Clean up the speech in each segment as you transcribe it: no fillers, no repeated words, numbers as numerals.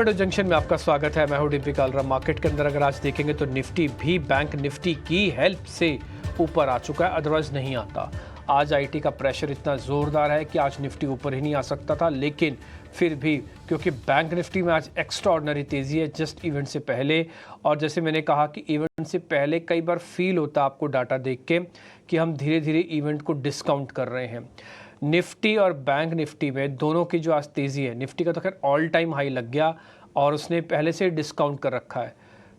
Junction में आपका स्वागत है। मैं हूं डिम्पी कालरा। मार्केट के अंदर अगर आज देखेंगे तो निफ्टी भी बैंक निफ्टी की हेल्प से ऊपर आ चुका है, अदरवाइज नहीं आता। आज आईटी का प्रेशर इतना ज़ोरदार है कि आज निफ्टी ऊपर ही नहीं आ सकता था, लेकिन फिर भी क्योंकि बैंक निफ्टी में आज एक्स्ट्रा ऑर्डिनरी तेज़ी है जस्ट इवेंट से पहले। और जैसे मैंने कहा कि इवेंट से पहले कई बार फील होता है आपको डाटा देख के कि हम धीरे धीरे इवेंट को डिस्काउंट कर रहे हैं। निफ्टी और बैंक निफ्टी में दोनों की जो आज तेज़ी है, निफ्टी का तो खैर ऑल टाइम हाई लग गया और उसने पहले से डिस्काउंट कर रखा है,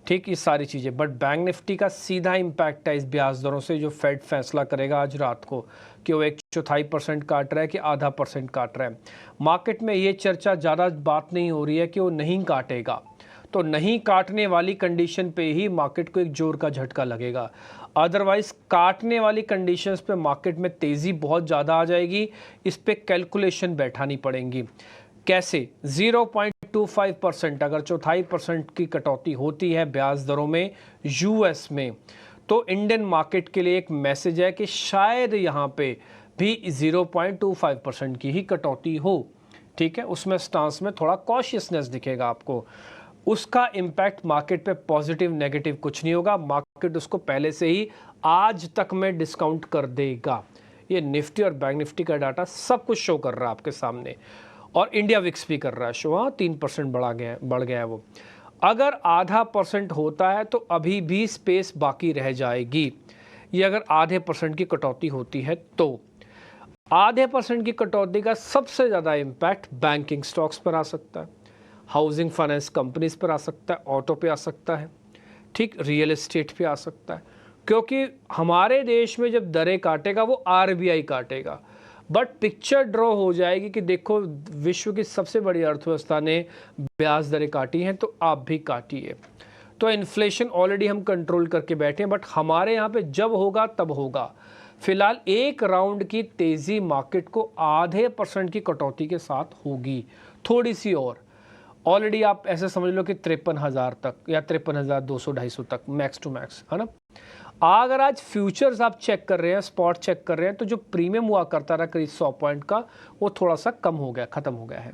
ठीक, ये सारी चीज़ें। बट बैंक निफ्टी का सीधा इम्पैक्ट है इस ब्याज दरों से, जो फेड फैसला करेगा आज रात को कि वो 1/4% काट रहा है कि आधा % काट रहा है। मार्केट में ये चर्चा ज़्यादा बात नहीं हो रही है कि वो नहीं काटेगा, तो नहीं काटने वाली कंडीशन पे ही मार्केट को एक जोर का झटका लगेगा। अदरवाइज काटने वाली कंडीशंस पे मार्केट में तेज़ी बहुत ज़्यादा आ जाएगी। इस पे कैलकुलेशन बैठानी पड़ेंगी। कैसे? 0.25% अगर 1/4% की कटौती होती है ब्याज दरों में यूएस में, तो इंडियन मार्केट के लिए एक मैसेज है कि शायद यहाँ पे भी 0.25% की ही कटौती हो, ठीक है। उसमें स्टांस में थोड़ा कॉशियसनेस दिखेगा आपको। उसका इम्पैक्ट मार्केट पे पॉजिटिव नेगेटिव कुछ नहीं होगा, मार्केट उसको पहले से ही आज तक में डिस्काउंट कर देगा। ये निफ्टी और बैंक निफ्टी का डाटा सब कुछ शो कर रहा है आपके सामने, और इंडिया विक्स भी कर रहा है शो। 3% बढ़ गया है वो। अगर आधा % होता है तो अभी भी स्पेस बाकी रह जाएगी। ये अगर आधे % की कटौती होती है तो आधे % की कटौती का सबसे ज़्यादा इम्पैक्ट बैंकिंग स्टॉक्स पर आ सकता है, हाउसिंग फाइनेंस कंपनीज पर आ सकता है, ऑटो पे आ सकता है, ठीक, रियल एस्टेट पे आ सकता है। क्योंकि हमारे देश में जब दरें काटेगा वो आरबीआई काटेगा, बट पिक्चर ड्रॉ हो जाएगी कि देखो विश्व की सबसे बड़ी अर्थव्यवस्था ने ब्याज दरें काटी हैं तो आप भी काटिए। तो इन्फ्लेशन ऑलरेडी हम कंट्रोल करके बैठे हैं, बट हमारे यहाँ पे जब होगा तब होगा। फिलहाल एक राउंड की तेज़ी मार्केट को आधे % की कटौती के साथ होगी, थोड़ी सी और। ऑलरेडी आप ऐसे समझ लो कि 53,000 तक या 53,200-250 तक मैक्स टू मैक्स, है ना। अगर आज फ्यूचर्स आप चेक कर रहे हैं, स्पॉट चेक कर रहे हैं, तो जो प्रीमियम हुआ करता रहा करीब 100 पॉइंट का, वो थोड़ा सा कम हो गया, ख़त्म हो गया है।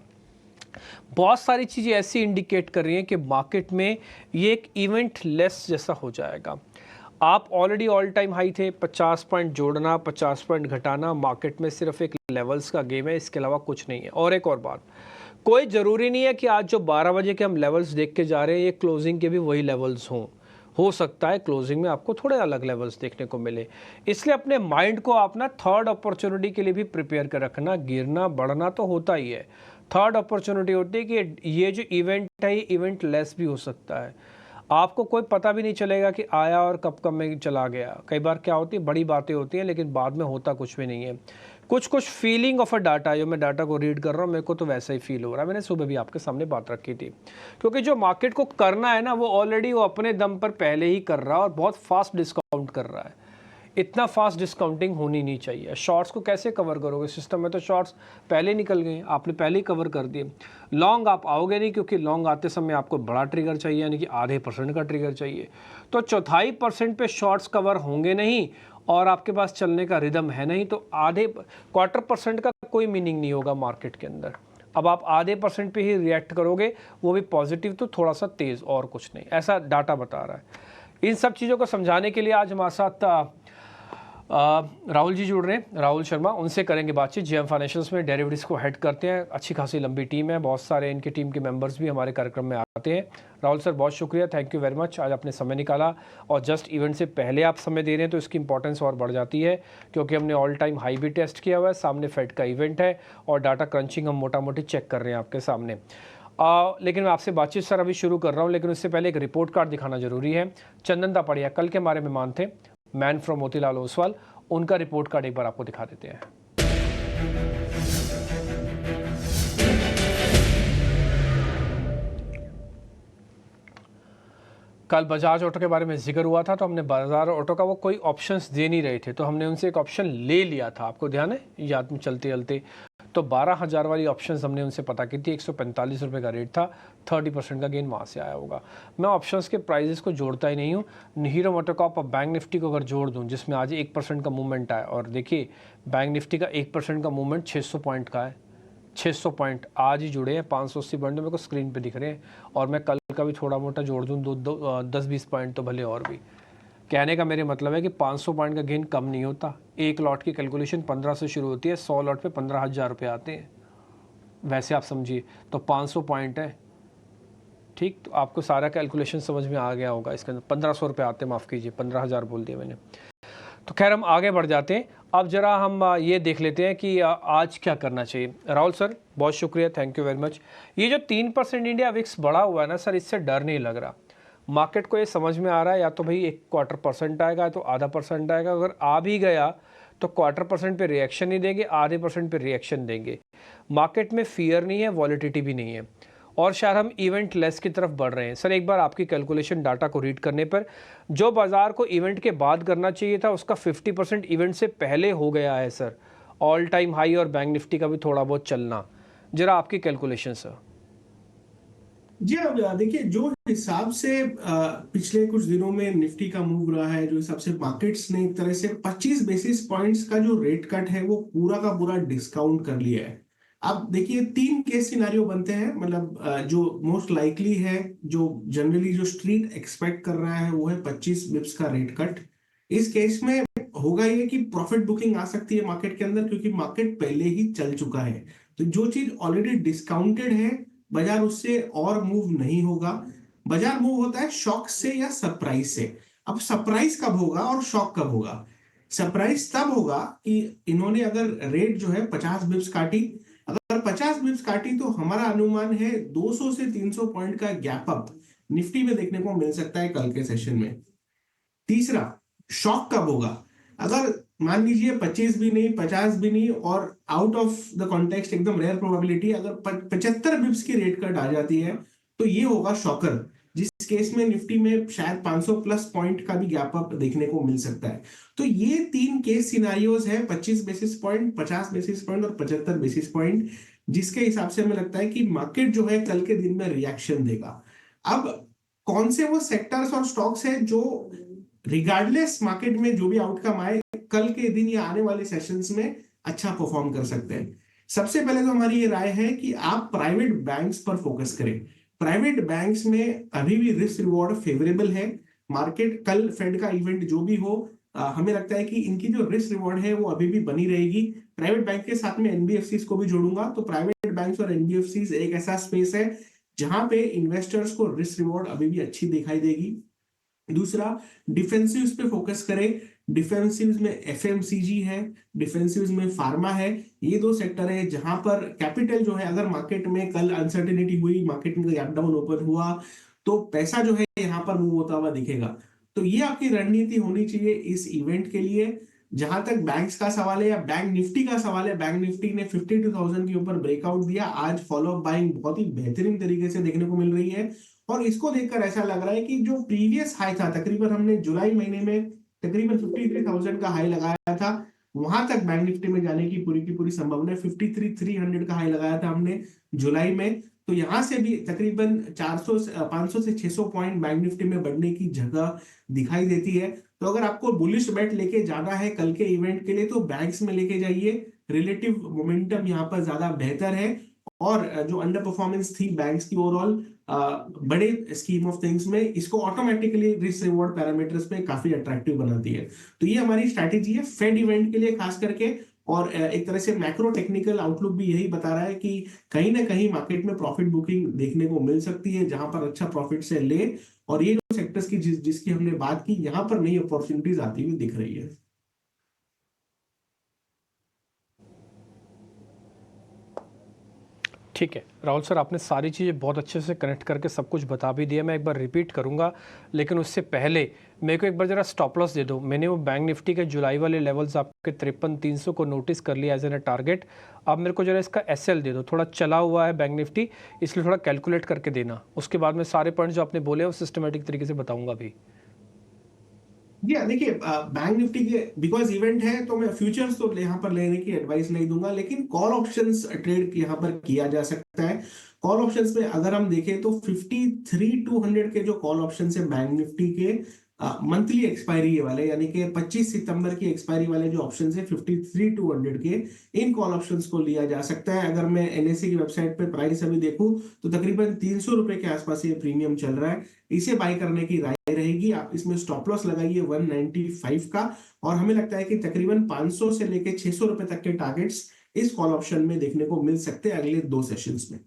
बहुत सारी चीज़ें ऐसी इंडिकेट कर रही हैं कि मार्केट में ये एक इवेंट लेस जैसा हो जाएगा। आप ऑलरेडी ऑल टाइम हाई थे, 50 पॉइंट जोड़ना, 50 पॉइंट घटाना, मार्केट में सिर्फ एक लेवल्स का गेम है, इसके अलावा कुछ नहीं है। और एक और बात, कोई ज़रूरी नहीं है कि आज जो 12 बजे के हम लेवल्स देख के जा रहे हैं ये क्लोजिंग के भी वही लेवल्स हों। हो सकता है क्लोजिंग में आपको थोड़े अलग लेवल्स देखने को मिले। इसलिए अपने माइंड को आप ना थर्ड अपॉर्चुनिटी के लिए भी प्रिपेयर कर रखना। गिरना बढ़ना तो होता ही है, थर्ड अपॉर्चुनिटी होती है कि ये जो इवेंट है ये इवेंट लेस भी हो सकता है। आपको कोई पता भी नहीं चलेगा कि आया और कब कब में चला गया। कई बार क्या होती है, बड़ी बातें होती हैं लेकिन बाद में होता कुछ भी नहीं है। कुछ फीलिंग ऑफ अ डाटा, जो मैं डाटा को रीड कर रहा हूँ मेरे को तो वैसा ही फील हो रहा है। मैंने सुबह भी आपके सामने बात रखी थी, क्योंकि जो मार्केट को करना है ना वो ऑलरेडी वो अपने दम पर पहले ही कर रहा है और बहुत फास्ट डिस्काउंट कर रहा है। इतना फास्ट डिस्काउंटिंग होनी नहीं चाहिए। शॉर्ट्स को कैसे कवर करोगे? सिस्टम में तो शॉर्ट्स पहले निकल गए, आपने पहले ही कवर कर दिए। लॉन्ग आप आओगे नहीं, क्योंकि लॉन्ग आते समय आपको बड़ा ट्रिगर चाहिए, यानी कि आधे % का ट्रिगर चाहिए। तो 1/4% पे शॉर्ट्स कवर होंगे नहीं और आपके पास चलने का रिदम है नहीं, तो आधे %1/4 का कोई मीनिंग नहीं होगा मार्केट के अंदर। अब आप आधे % पे ही रिएक्ट करोगे, वो भी पॉजिटिव, तो थोड़ा सा तेज़, और कुछ नहीं, ऐसा डाटा बता रहा है। इन सब चीज़ों को समझाने के लिए आज हमारे साथ राहुल जी जुड़ रहे हैं, राहुल शर्मा, उनसे करेंगे बातचीत। जेएम फाइनेंशियल्स में डेरिवेटिव्स को हेड करते हैं, अच्छी खासी लंबी टीम है, बहुत सारे इनकी टीम के मेंबर्स भी हमारे कार्यक्रम में आते हैं। राहुल सर बहुत शुक्रिया, थैंक यू वेरी मच, आज आपने समय निकाला और जस्ट इवेंट से पहले आप समय दे रहे हैं तो इसकी इंपॉर्टेंस और बढ़ जाती है, क्योंकि हमने ऑल टाइम हाई भी टेस्ट किया हुआ है, सामने फेड का इवेंट है और डाटा क्रंचिंग हम मोटा मोटी चेक कर रहे हैं आपके सामने। लेकिन मैं आपसे बातचीत सर अभी शुरू कर रहा हूँ, लेकिन उससे पहले एक रिपोर्ट कार्ड दिखाना जरूरी है। चंदन तापड़िया कल के हमारे मेहमान थे, मैन फ्रॉम मोतीलाल ओसवाल, उनका रिपोर्ट कार्ड एक बार आपको दिखा देते हैं। कल बजाज ऑटो के बारे में जिक्र हुआ था, तो हमने बजाज ऑटो का वो कोई ऑप्शंस दे नहीं रहे थे, तो हमने उनसे एक ऑप्शन ले लिया था, आपको ध्यान है याद में चलते चलते। तो 12,000 वाली ऑप्शंस हमने उनसे पता की थी, 145 रुपये का रेट था, 30% का गेन वहाँ से आया होगा। मैं ऑप्शंस के प्राइजेस को जोड़ता ही नहीं हूँ। हीरो मोटोकॉप और बैंक निफ्टी को अगर जोड़ दूँ, जिसमें आज 1% का मूवमेंट आया, और देखिए बैंक निफ्टी का 1% का मूवमेंट 600 पॉइंट का है, 600 पॉइंट आज ही जुड़े हैं, 580 पॉइंट तो मेरे को स्क्रीन पे दिख रहे हैं, और मैं कल का भी थोड़ा मोटा जोड़ दूँ 10-20 पॉइंट तो भले और भी। कहने का मेरे मतलब है कि 500 पॉइंट का गेन कम नहीं होता। एक लॉट की कैलकुलेशन 15 से शुरू होती है, 100 लॉट पे 15,000 रुपये आते हैं, वैसे आप समझिए तो 500 पॉइंट है, ठीक। तो आपको सारा कैलकुलेशन समझ में आ गया होगा। इसके अंदर 1500 रुपये आते हैं, माफ़ कीजिए 15,000 बोल दिया मैंने। तो खैर हम आगे बढ़ जाते हैं। अब ज़रा हम ये देख लेते हैं कि आज क्या करना चाहिए। राहुल सर बहुत शुक्रिया, थैंक यू वेरी मच। ये जो 3% इंडिया विक्स बढ़ा हुआ है ना सर, इससे डर नहीं लग रहा। मार्केट को ये समझ में आ रहा है या तो भाई 1/4% आएगा या तो आधा % आएगा। अगर आ भी गया तो 1/4% पे रिएक्शन नहीं देंगे, आधे % पे रिएक्शन देंगे। मार्केट में फियर नहीं है, वॉलिटिलिटी भी नहीं है, और शायद हम इवेंट लेस की तरफ बढ़ रहे हैं। सर एक बार आपकी कैलकुलेशन डाटा को रीड करने पर जो बाजार को इवेंट के बाद करना चाहिए था उसका 50% इवेंट से पहले हो गया है सर। ऑल टाइम हाई और बैंक निफ्टी का भी थोड़ा बहुत चलना, जरा आपकी कैलकुलेशन सर। जी अब देखिए, जो हिसाब से पिछले कुछ दिनों में निफ्टी का मूव रहा है, जो हिसाब से मार्केट्स ने एक तरह से 25 बेसिस पॉइंट्स का जो रेट कट है वो पूरा का पूरा डिस्काउंट कर लिया है। अब देखिए 3 केस सिनारियो बनते हैं, मतलब जो मोस्ट लाइकली है, जो जनरली जो स्ट्रीट एक्सपेक्ट कर रहा है वो है 25 बिप्स का रेट कट। इस केस में होगा ये कि प्रॉफिट बुकिंग आ सकती है मार्केट के अंदर, क्योंकि मार्केट पहले ही चल चुका है। तो जो चीज ऑलरेडी डिस्काउंटेड है, बाजार उससे और मूव नहीं होगा। बाजार मूव होता है शॉक से या सरप्राइज से। अब सरप्राइज कब होगा और शॉक कब होगा? सरप्राइज तब होगा कि इन्होंने अगर रेट जो है 50 बिप्स काटी। अगर 50 बिप्स काटी तो हमारा अनुमान है 200 से 300 पॉइंट का गैप अप निफ्टी में देखने को मिल सकता है कल के सेशन में। तीसरा, शॉक कब होगा? अगर मान लीजिए 25 भी नहीं, 50 भी नहीं, और आउट ऑफ द कॉन्टेक्स्ट एकदम रेयर प्रोबेबिलिटी अगर 75 बिप्स की रेट कट आ जाती है तो ये होगा शॉकर, जिस केस में निफ्टी में शायद 500 प्लस पॉइंट का भी गैप अप देखने को मिल सकता है। तो ये 3 केस सिनारियोज है, 25 बेसिस पॉइंट, 50 बेसिस पॉइंट और 75 बेसिस पॉइंट, जिसके हिसाब से हमें लगता है कि मार्केट जो है कल के दिन में रिएक्शन देगा। अब कौन से वो सेक्टर्स और स्टॉक्स हैं जो रिगार्डलेस मार्केट में जो भी आउटकम आए कल के दिन या आने वाले सेशंस में अच्छा परफॉर्म कर सकते हैं? सबसे पहले तो हमारी ये राय है कि आप प्राइवेट बैंक्स पर फोकस करें। प्राइवेट बैंक्स में अभी भी रिस्क रिवॉर्ड फेवरेबल है। मार्केट कल फेड का इवेंट जो भी हो, हमें लगता है कि इनकी जो रिस्क रिवॉर्ड है वो अभी भी बनी रहेगी। प्राइवेट बैंक के साथ में एनबीएफसीज को भी जोड़ूंगा। तो प्राइवेट बैंक्स और एनबीएफसीज एक ऐसा स्पेस है जहां पे इन्वेस्टर्स को रिस्क रिवॉर्ड अभी भी अच्छी दिखाई देगी। दूसरा, डिफेंसिव्स पे फोकस करें। डिफेंसिव्स में एफएमसीजी है, डिफेंसिव्स में फार्मा है। ये 2 सेक्टर है जहां पर कैपिटल जो है, अगर मार्केट में कल अनसर्टेनिटी हुई, मार्केट में गैप डाउन ओपन हुआ, तो पैसा जो है यहाँ पर मूव होता हुआ दिखेगा। तो ये आपकी रणनीति होनी चाहिए इस इवेंट के लिए। जहां तक बैंक्स का सवाल है या बैंक निफ्टी का सवाल है, बैंक निफ्टी ने 52,000 के ऊपर ब्रेकआउट दिया। आज फॉलोअप बाइंग बहुत ही बेहतरीन तरीके से देखने को मिल रही है, और इसको देखकर ऐसा लग रहा है कि जो प्रीवियस हाई था, तकरीबन हमने जुलाई महीने में तकरीबन 53,000 का हाई लगाया था, वहां तक बैंक निफ्टी में जाने की पूरी संभावना है। 53,300 का हाई लगाया था हमने जुलाई में। तो यहां से भी तकरीबन 500 से 600 पॉइंट बैंक निफ्टी में बढ़ने की जगह दिखाई देती है। तो अगर आपको बुलिश बेट लेके जाना है कल के इवेंट के लिए तो बैंक्स में लेके जाइए। रिलेटिव मोमेंटम यहाँ पर ज्यादा बेहतर है, और जो अंडर परफॉर्मेंस थी बैंक्स की ओवरऑल बड़े स्कीम ऑफ थिंग्स में, इसको ऑटोमेटिकली रिस्क रिवॉर्ड पैरामीटर्स पे काफी अट्रैक्टिव बनाती है। तो ये हमारी स्ट्रैटेजी है फेड इवेंट के लिए खास करके। और एक तरह से मैक्रो टेक्निकल आउटलुक भी यही बता रहा है कि कहीं ना कहीं मार्केट में प्रॉफिट बुकिंग देखने को मिल सकती है, जहां पर अच्छा प्रॉफिट से ले। और ये जो सेक्टर्स की जिसकी हमने बात की, यहाँ पर नई अपॉर्चुनिटीज आती हुई दिख रही है। ठीक है राहुल सर, आपने सारी चीज़ें बहुत अच्छे से कनेक्ट करके सब कुछ बता भी दिया। मैं एक बार रिपीट करूंगा, लेकिन उससे पहले मेरे को एक बार ज़रा स्टॉप लॉस दे दो। मैंने वो बैंक निफ्टी के जुलाई वाले लेवल्स आपके 53,300 को नोटिस कर लिया एज एन टारगेट। अब मेरे को ज़रा इसका एसएल दे दो, थोड़ा चला हुआ है बैंक निफ्टी, इसलिए थोड़ा कैलकुलेट करके देना। उसके बाद मैं सारे पॉइंट जो आपने बोले वो सिस्टमेटिक तरीके से बताऊंगा भी। जी देखिए, बैंक निफ्टी के बिकॉज इवेंट है तो मैं फ्यूचर्स तो यहाँ पर लेने की एडवाइस नहीं दूंगा, लेकिन कॉल ऑप्शंस ट्रेड यहाँ पर किया जा सकता है। कॉल ऑप्शंस में अगर हम देखें तो 53,200 के जो कॉल ऑप्शन है बैंक निफ्टी के, मंथली एक्सपायरी वाले, यानी कि 25 सितंबर की एक्सपायरी वाले जो ऑप्शन है 53-200 के, इन कॉल ऑप्शंस को लिया जा सकता है। अगर मैं एनएससी की वेबसाइट पे प्राइस अभी देखूं तो तकरीबन 300 रुपए के आसपास ये प्रीमियम चल रहा है। इसे बाय करने की राय रहेगी। आप इसमें स्टॉप लॉस लगाइए 195 का, और हमें लगता है कि तकरीबन 500 से लेके 600 रुपए तक के टारगेट्स इस कॉल ऑप्शन में देखने को मिल सकते हैं अगले 2 सेशंस में।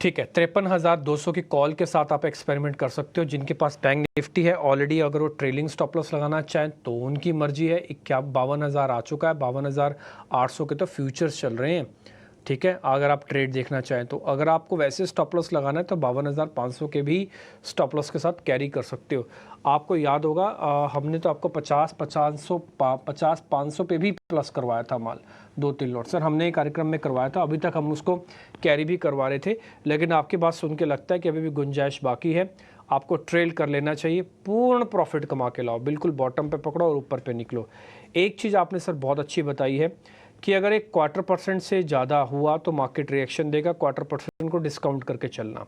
ठीक है, 53,200 की कॉल के साथ आप एक्सपेरिमेंट कर सकते हो। जिनके पास बैंक निफ्टी है ऑलरेडी, अगर वो ट्रेलिंग स्टॉप लॉस लगाना चाहें तो उनकी मर्जी है। 52,000 आ चुका है, 52,800 के तो फ्यूचर्स चल रहे हैं। ठीक है, अगर आप ट्रेड देखना चाहें तो अगर आपको वैसे स्टॉप लॉस लगाना है तो 52,500 के भी स्टॉप लॉस के साथ कैरी कर सकते हो। आपको याद होगा हमने तो आपको 50-500 पे भी प्लस करवाया था माल, 2-3 लॉट सर हमने कार्यक्रम में करवाया था। अभी तक हम उसको कैरी भी करवा रहे थे, लेकिन आपकी बात सुन के लगता है कि अभी भी गुंजाइश बाकी है। आपको ट्रेल कर लेना चाहिए, पूर्ण प्रॉफिट कमा के लाओ, बिल्कुल बॉटम पे पकड़ो और ऊपर पे निकलो। एक चीज़ आपने सर बहुत अच्छी बताई है कि अगर एक 1/4% से ज़्यादा हुआ तो मार्केट रिएक्शन देगा, 1/4% को डिस्काउंट करके चलना।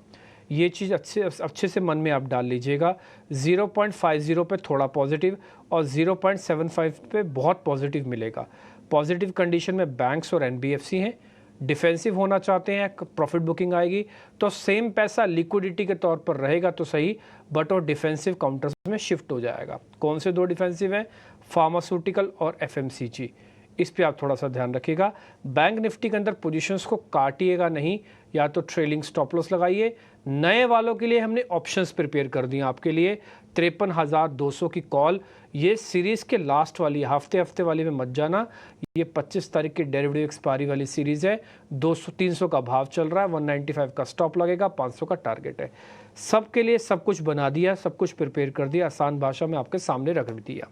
ये चीज़ अच्छे से मन में आप डाल लीजिएगा। 0.50 पे थोड़ा पॉजिटिव और 0.75 पे बहुत पॉजिटिव मिलेगा। पॉजिटिव कंडीशन में बैंक्स और एनबीएफसी हैं। डिफेंसिव होना चाहते हैं, प्रॉफिट बुकिंग आएगी तो सेम पैसा लिक्विडिटी के तौर पर रहेगा तो सही, बट वो डिफेंसिव काउंटर्स में शिफ्ट हो जाएगा। कौन से 2 डिफेंसिव हैं? फार्मास्यूटिकल और एफएमसीजी। इस पे आप थोड़ा सा ध्यान रखिएगा। बैंक निफ्टी के अंदर पोजीशंस को काटिएगा नहीं, या तो ट्रेलिंग स्टॉप लॉस लगाइए। नए वालों के लिए हमने ऑप्शंस प्रिपेयर कर दिए आपके लिए। 53,200 की कॉल, ये सीरीज़ के लास्ट वाली, हफ्ते वाली में मत जाना। ये 25 तारीख की डेरिवेटिव एक्सपायरी वाली सीरीज़ है। 200-300 का भाव चल रहा है, 195 का स्टॉप लगेगा, 500 का टारगेट है। सबके लिए सब कुछ बना दिया, सब कुछ प्रिपेयर कर दिया, आसान भाषा में आपके सामने रख दिया।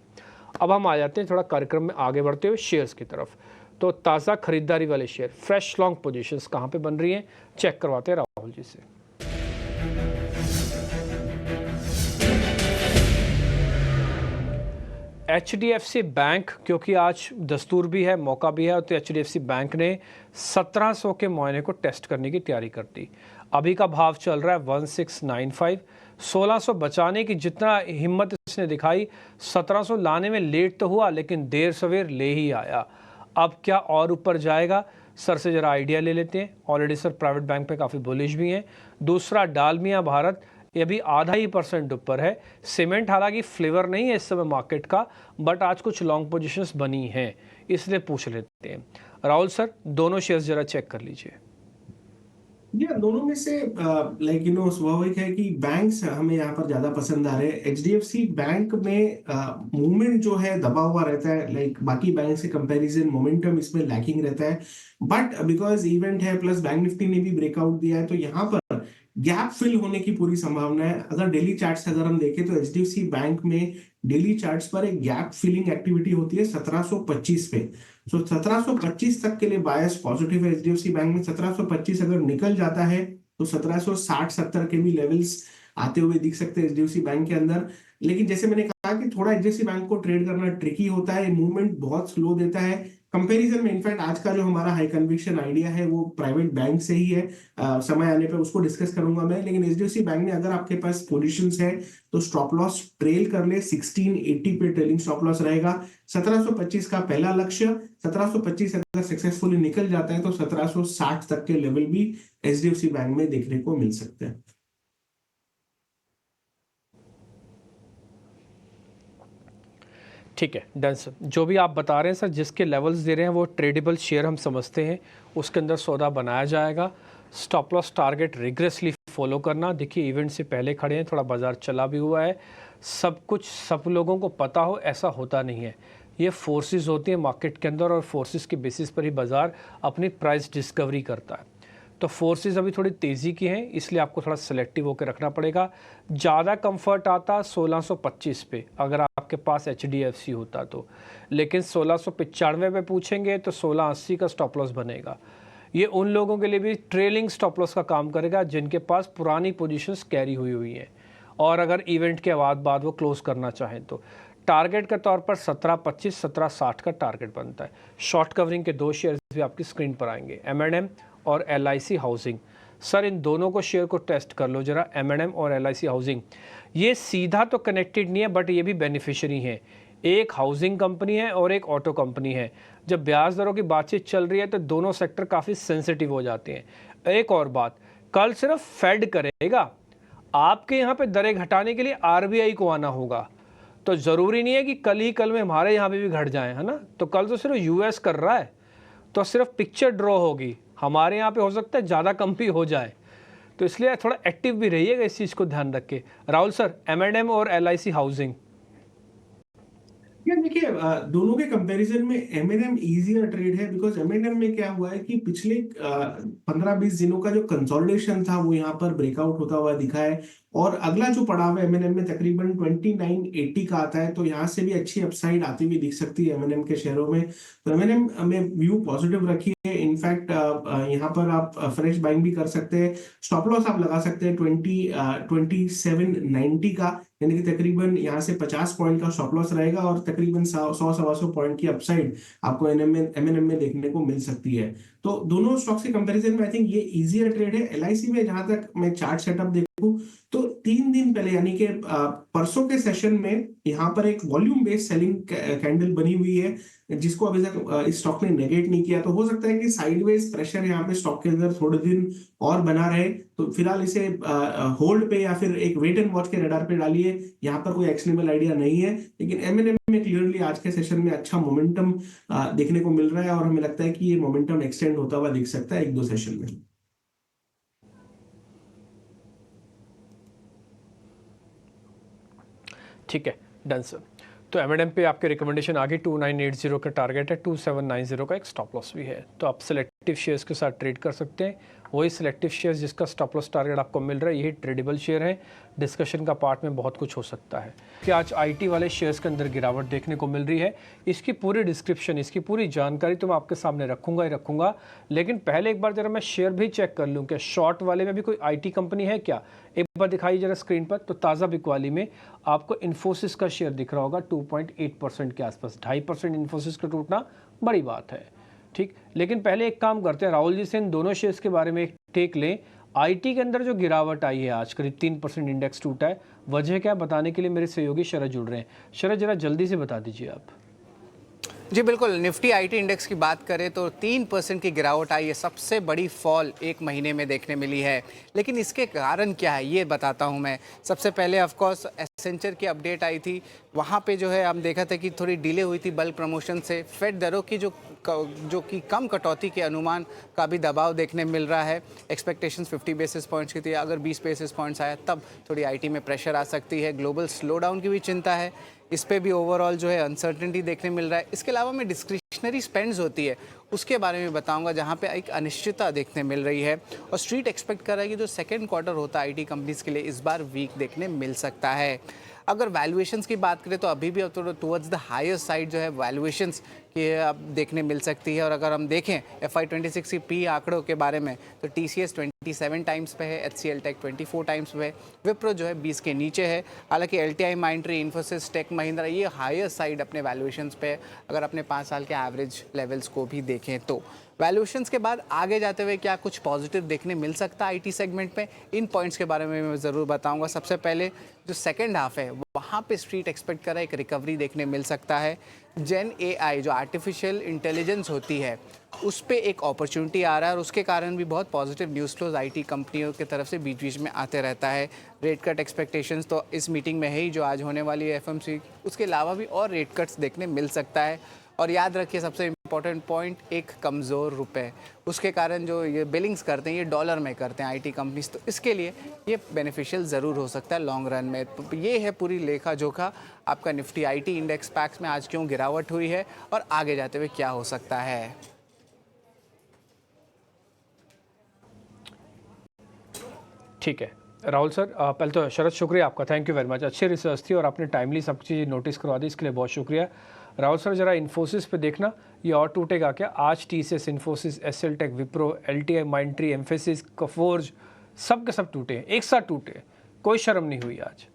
अब हम आ जाते हैं थोड़ा कार्यक्रम में आगे बढ़ते हुए शेयर्स की तरफ। तो ताज़ा खरीदारी वाले शेयर, फ्रेश लॉन्ग पोजीशंस कहाँ पे बन रही हैं, चेक करवाते हैं राहुल जी से। HDFC बैंक, क्योंकि आज दस्तूर भी है, मौका भी है, तो HDFC बैंक ने 1700 के मुआयने को टेस्ट करने की तैयारी कर दी। अभी का भाव चल रहा है 1695। 1600 बचाने की जितना हिम्मत इसने दिखाई, 1700 लाने में लेट तो हुआ लेकिन देर सवेर ले ही आया। अब क्या और ऊपर जाएगा? सर से ज़रा आइडिया ले लेते हैं। ऑलरेडी सर प्राइवेट बैंक पे काफ़ी बुलिश भी हैं। दूसरा डालमिया भारत, ये भी 0.5% ऊपर है। सीमेंट हालांकि फ्लेवर नहीं है इस समय मार्केट का, बट आज कुछ लॉन्ग पोजीशंस बनी हैं, इसलिए पूछ लेते हैं। राहुल सर, दोनों शेयर्स जरा चेक कर लीजिए। दोनों में से स्वाभाविक है कि बैंक्स हमें यहाँ पर ज्यादा पसंद आ रहे हैं। एचडीएफसी बैंक में मूवमेंट जो है दबा हुआ रहता है, बाकी बैंक से कंपैरिजन मोमेंटम इसमें लैकिंग रहता है। बट बिकॉज इवेंट है, प्लस बैंक निफ्टी ने भी ब्रेकआउट दिया है, तो यहाँ पर गैप फिल होने की पूरी संभावना है। अगर डेली चार्ट्स अगर हम देखें तो एचडीएफसी बैंक में डेली चार्ट्स पर एक गैप फिलिंग एक्टिविटी होती है 1725 पे। सो 1725 तक के लिए बायस पॉजिटिव है एचडीएफसी बैंक में। 1725 अगर निकल जाता है तो 1760-70 के भी लेवल्स आते हुए दिख सकते हैं एचडीएफसी बैंक के अंदर। लेकिन जैसे मैंने कहा कि थोड़ा एचडीएफसी बैंक को ट्रेड करना ट्रिकी होता है, मूवमेंट बहुत स्लो देता है कंपैरिजन में। इनफैक्ट आज का जो हमारा हाई कन्विक्शन आइडिया है वो प्राइवेट बैंक से ही है। समय आने पर उसको डिस्कस करूंगा मैं। लेकिन एचडीएफसी बैंक में अगर आपके पास पोजीशंस है तो स्टॉप लॉस ट्रेल कर ले, 1680 पे ट्रेलिंग स्टॉप लॉस रहेगा। 1725 का पहला लक्ष्य, 1725 अगर सक्सेसफुली निकल जाता है तो 1760 तक के लेवल भी एचडीएफसी बैंक में देखने को मिल सकते हैं। ठीक है, डन सर। जो भी आप बता रहे हैं सर, जिसके लेवल्स दे रहे हैं वो ट्रेडेबल शेयर हम समझते हैं, उसके अंदर सौदा बनाया जाएगा। Stop loss target rigorously follow करना। देखिए इवेंट से पहले खड़े हैं, थोड़ा बाजार चला भी हुआ है। सब कुछ सब लोगों को पता हो ऐसा होता नहीं है। ये फोर्सेस होती हैं मार्केट के अंदर, और फोर्सेस के बेसिस पर ही बाजार अपनी प्राइस डिस्कवरी करता है। तो फोर्सेस अभी थोड़ी तेज़ी की हैं, इसलिए आपको थोड़ा सेलेक्टिव होकर रखना पड़ेगा। ज़्यादा कंफर्ट आता 1625 पे अगर आपके पास HDFC होता तो, लेकिन 1695 पे पूछेंगे तो 1680 का स्टॉप लॉस बनेगा। ये उन लोगों के लिए भी ट्रेलिंग स्टॉप लॉस का काम करेगा जिनके पास पुरानी पोजीशंस कैरी हुई हैं, और अगर इवेंट के बाद वो क्लोज करना चाहें तो। टारगेट के तौर पर 1725 1760 का टारगेट बनता है। शॉर्ट कवरिंग के 2 शेयर्स भी आपकी स्क्रीन पर आएंगे, M&M और LIC हाउसिंग। सर इन दोनों को शेयर को टेस्ट कर लो जरा, M&M और LIC हाउसिंग। ये सीधा तो कनेक्टेड नहीं है बट ये भी बेनिफिशियरी हैं। एक हाउसिंग कंपनी है और एक ऑटो कंपनी है। जब ब्याज दरों की बातचीत चल रही है तो दोनों सेक्टर काफ़ी सेंसिटिव हो जाते हैं। एक और बात, कल सिर्फ फेड करेगा, आपके यहाँ पे दरें घटाने के लिए RBI को आना होगा। तो ज़रूरी नहीं है कि कल में हमारे यहाँ पे भी घट जाए, है ना। तो कल तो सिर्फ US कर रहा है, तो सिर्फ पिक्चर ड्रॉ होगी, हमारे यहाँ पे हो सकता है ज़्यादा कम भी हो जाए। तो इसलिए थोड़ा एक्टिव भी रहिएगा, इस चीज़ को ध्यान रख के। राहुल सर, M&M और LIC हाउसिंग। यार देखिए, दोनों के कंपैरिजन में M&M इजियर ट्रेड है, बिकॉज M&M में क्या हुआ है कि पिछले 15-20 दिनों का जो कंसोलिडेशन था वो यहाँ पर ब्रेकआउट होता हुआ दिखा है, और अगला जो पड़ाव है M&M में तकरीबन 2980 का आता है, तो यहाँ से भी अच्छी अपसाइड आती हुई दिख सकती है M&M के शेयरों में। तो M&M में व्यू पॉजिटिव रखिए। इनफैक्ट यहाँ पर आप फ्रेश बाइंग भी कर सकते हैं। स्टॉप लॉस आप लगा सकते हैं 2790 का, यानी कि तकरीबन यहाँ से 50 पॉइंट का स्टॉप लॉस रहेगा, और तकरीबन 100-125 पॉइंट की अपसाइड आपको M&M में देखने को मिल सकती है। तो दोनों स्टॉक्स के कंपैरिजन में आई थिंक ये इजियर ट्रेड है। LIC में जहां तक मैं चार्ट सेटअप देखूं तो 3 दिन पहले यानी कि परसों के सेशन में यहाँ पर एक वॉल्यूम बेस्ड सेलिंग कैंडल बनी हुई है, जिसको अभी तक इस स्टॉक ने नेगेट नहीं किया। तो हो सकता है कि साइडवेज प्रेशर यहाँ पे स्टॉक के अंदर थोड़े दिन और बना रहे। तो फिलहाल इसे होल्ड पे या फिर एक वेट एंड वॉच के रडार पे डालिए। यहाँ पर कोई एक्शनेबल आइडिया नहीं है, लेकिन M&M में क्लियरली आज के सेशन में अच्छा मोमेंटम देखने को मिल रहा है, और हमें लगता है कि ये मोमेंटम एक्सटेंड होता हुआ दिख सकता है 1-2 सेशन में। ठीक है, डन सर। तो M&M पे आपके रिकमेंडेशन आगे 2980 का टारगेट है, 2790 का एक स्टॉप लॉस भी है। तो आप सिलेक्टिव शेयर्स के साथ ट्रेड कर सकते हैं। वही सिलेक्टिव शेयर्स जिसका स्टॉप लॉस टारगेट आपको मिल रहा है, यही ट्रेडेबल शेयर है। डिस्कशन का पार्ट में बहुत कुछ हो सकता है कि आज IT वाले शेयर्स के अंदर गिरावट देखने को मिल रही है। इसकी पूरी डिस्क्रिप्शन, इसकी पूरी जानकारी तो मैं आपके सामने रखूंगा ही रखूंगा, लेकिन पहले एक बार जरा मैं शेयर भी चेक कर लूँ कि शॉर्ट वाले में भी कोई IT कंपनी है क्या। एक बार दिखाइए जरा स्क्रीन पर। तो ताज़ा बिकवाली में आपको इन्फोसिस का शेयर दिख रहा होगा 2.8% के आसपास। 2.5% इन्फोसिस का टूटना बड़ी बात है, ठीक। लेकिन पहले एक काम करते हैं, राहुल जी से इन दोनों शेयर्स के बारे में एक टेक लें। IT के अंदर जो गिरावट आई है, आज करीब 3% इंडेक्स टूटा है, वजह क्या बताने के लिए मेरे सहयोगी शरद जुड़ रहे हैं। शरद जरा जल्दी से बता दीजिए आप। जी बिल्कुल, निफ्टी IT इंडेक्स की बात करें तो 3% की गिरावट आई है, सबसे बड़ी फॉल एक महीने में देखने मिली है। लेकिन इसके कारण क्या है ये बताता हूं मैं। सबसे पहले ऑफ कोर्स एसेंचर की अपडेट आई थी, वहां पे जो है हम देखा था कि थोड़ी डिले हुई थी बल्क प्रमोशन से। फेड दरों की जो कि कम कटौती के अनुमान का भी दबाव देखने मिल रहा है। एक्सपेक्टेशंस 50 बेसिस पॉइंट्स की थी, अगर 20 बेसिस पॉइंट्स आया तब थोड़ी IT में प्रेशर आ सकती है। ग्लोबल स्लो डाउन की भी चिंता है, इस पे भी ओवरऑल जो है अनसर्टेनिटी देखने मिल रहा है। इसके अलावा मैं डिस्क्रिशनरी स्पेंड्स होती है उसके बारे में बताऊंगा, जहां पे एक अनिश्चितता देखने मिल रही है, और स्ट्रीट एक्सपेक्ट कर रहा है कि जो सेकंड क्वार्टर होता है IT कंपनीज के लिए इस बार वीक देखने मिल सकता है। अगर वैल्यूएशंस की बात करें तो अभी भी टुवर्ड्स द हायर साइड जो है वैल्यूएशंस की अब देखने मिल सकती है। और अगर हम देखें FY26 की पी आंकड़ों के बारे में तो TCS 27 टाइम्स पे है, HCL टेक 24 टाइम्स पे है, विप्रो जो है 20 के नीचे है। हालांकि LTI, Mindtree, Infosys, Tech Mahindra ये हायर साइड अपने वैल्यूएशंस पे है, अगर अपने 5 साल के एवरेज लेवल्स को भी देखें तो। वैल्यूएशंस के बाद आगे जाते हुए क्या कुछ पॉजिटिव देखने मिल सकता है IT सेगमेंट में, इन पॉइंट्स के बारे में मैं ज़रूर बताऊंगा। सबसे पहले जो सेकंड हाफ है वहाँ पे स्ट्रीट एक्सपेक्ट कर रहा है एक रिकवरी देखने मिल सकता है। जेन AI जो आर्टिफिशियल इंटेलिजेंस होती है उस पे एक अपॉर्चुनिटी आ रहा है, और उसके कारण भी बहुत पॉजिटिव न्यूज़ फ्लोज IT कंपनियों की तरफ से बीच बीच में आते रहता है। रेट कट एक्सपेक्टेशंस तो इस मीटिंग में है ही जो आज होने वाली है FMC, उसके अलावा भी और रेट कट्स देखने मिल सकता है। और याद रखिए सबसे इम्पोर्टेंट पॉइंट, एक कमज़ोर रुपए, उसके कारण जो ये बिलिंग्स करते हैं ये डॉलर में करते हैं IT कंपनीज, तो इसके लिए ये बेनिफिशियल ज़रूर हो सकता है लॉन्ग रन में। तो ये है पूरी लेखा जोखा आपका निफ्टी IT इंडेक्स पैक्स में आज क्यों गिरावट हुई है और आगे जाते हुए क्या हो सकता है। ठीक है राहुल सर, पहले तो शरद शुक्रिया आपका, थैंक यू वेरी मच। अच्छी रिसर्च थी और आपने टाइमली सब चीज़ नोटिस करवा दी, इसके लिए बहुत शुक्रिया। राहुल सर जरा इन्फोसिस पे देखना, ये और टूटेगा क्या आज? TCS, Infosys, HCL tech, Wipro, LTI, Mindtree, Mphasis, Coforge सब के सब टूटे, एक साथ टूटे, कोई शर्म नहीं हुई आज।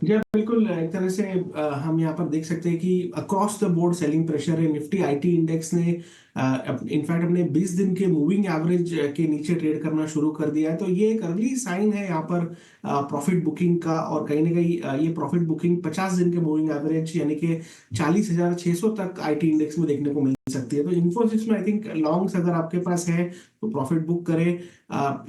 जी हाँ, बिल्कुल। एक तरह से हम यहाँ पर देख सकते हैं कि across the board selling pressure है। निफ्टी आईटी इंडेक्स ने इनफैक्ट अपने 20 दिन के मूविंग एवरेज के नीचे ट्रेड करना शुरू कर दिया है। तो ये एक अर्ली साइन है यहाँ पर प्रॉफिट बुकिंग का, और कहीं ना कहीं ये प्रॉफिट बुकिंग 50 दिन के मूविंग एवरेज यानी कि 40,600 तक आईटी इंडेक्स में देखने को मिल सकती है। तो इन्फोसिस में आई थिंक लॉन्ग्स अगर आपके पास है तो प्रॉफिट बुक करें।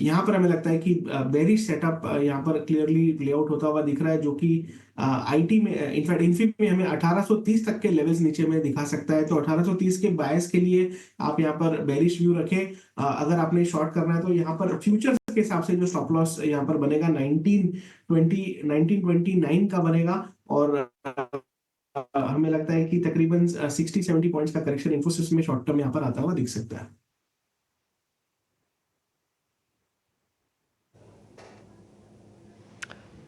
यहाँ पर हमें लगता है कि बेरिश सेटअप यहाँ पर क्लियरली प्लेआउट होता हुआ दिख रहा है, जो कि आईटी में इनफैक्ट इन्फिक में हमें 1830 तक के लेवल्स नीचे में दिखा सकता है। तो 1830 के बायस के लिए आप यहाँ पर बेरिश व्यू रखें। अगर आपने शॉर्ट करना है तो यहाँ पर फ्यूचर्स के हिसाब से जो स्टॉप लॉस यहाँ पर बनेगा 1929 का बनेगा। और हमें लगता है कि तकरीबन 60-70 पॉइंट्स का करेक्शन इन्फोसिस में शॉर्ट टर्म यहाँ पर आता हुआ दिख सकता है।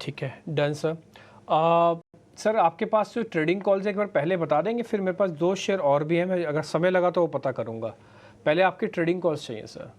ठीक है, डन सर। सर आपके पास जो ट्रेडिंग कॉल्स एक बार पहले बता देंगे, फिर मेरे पास 2 शेयर और भी हैं, मैं अगर समय लगा तो वो पता करूंगा। पहले आपकी ट्रेडिंग कॉल्स चाहिए सर।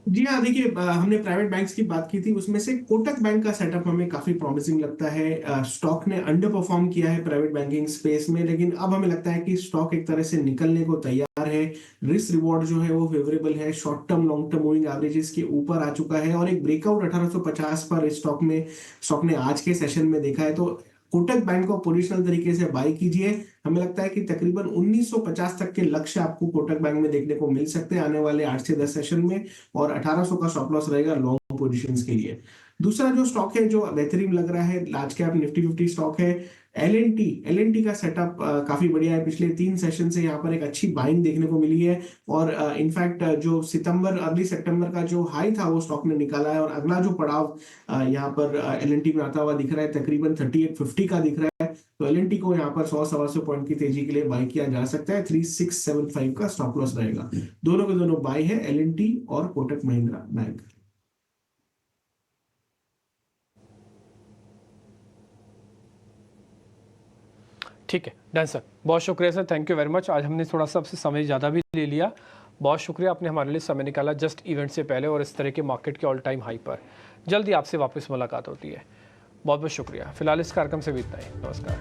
जी हाँ, देखिए हमने प्राइवेट बैंक्स की बात की थी, उसमें से कोटक बैंक का सेटअप हमें काफी प्रॉमिसिंग लगता है। स्टॉक ने अंडर परफॉर्म किया है प्राइवेट बैंकिंग स्पेस में, लेकिन अब हमें लगता है कि स्टॉक एक तरह से निकलने को तैयार है। रिस्क रिवॉर्ड जो है वो फेवरेबल है, short term long term moving averages के ऊपर आ चुका है, और एक ब्रेकआउट 1850 पर इस स्टॉक ने आज के सेशन में देखा है। तो कोटक बैंक को पोजिशनल तरीके से बाय कीजिए। हमें लगता है कि तकरीबन 1950 तक के लक्ष्य आपको कोटक बैंक में देखने को मिल सकते हैं आने वाले 8 से 10 सेशन में, और 1800 का स्टॉप लॉस रहेगा लॉन्ग पोजीशंस के लिए। दूसरा जो स्टॉक है जो बेहतरीन लग रहा है लार्ज कैप निफ्टी 50 स्टॉक है एल एन टी का सेटअप काफी बढ़िया है। पिछले 3 सेशन से यहाँ पर एक अच्छी बाइंग देखने को मिली है, और इनफैक्ट जो सितंबर अर्ली सितंबर का जो हाई था वो स्टॉक ने निकाला है, और अगला जो पड़ाव यहाँ पर एल एन टी में आता हुआ दिख रहा है तकरीबन 3850 का दिख रहा है। तो एल एन टी को यहाँ पर 100-125 पॉइंट की तेजी के लिए बाय किया जा सकता है। 3675 का स्टॉप लॉस रहेगा। दोनों के दोनों बाय है, एल एन टी और कोटक महिंद्रा बैंक। ठीक है, डन सर। बहुत शुक्रिया sir, thank you very much. आज हमने थोड़ा सा आपसे समय ज़्यादा भी ले लिया। बहुत शुक्रिया, आपने हमारे लिए समय निकाला जस्ट इवेंट से पहले और इस तरह के मार्केट के ऑल टाइम हाई पर। जल्दी आपसे वापस मुलाकात होती है। बहुत बहुत शुक्रिया। फिलहाल इस कार्यक्रम से भी इतना ही। नमस्कार।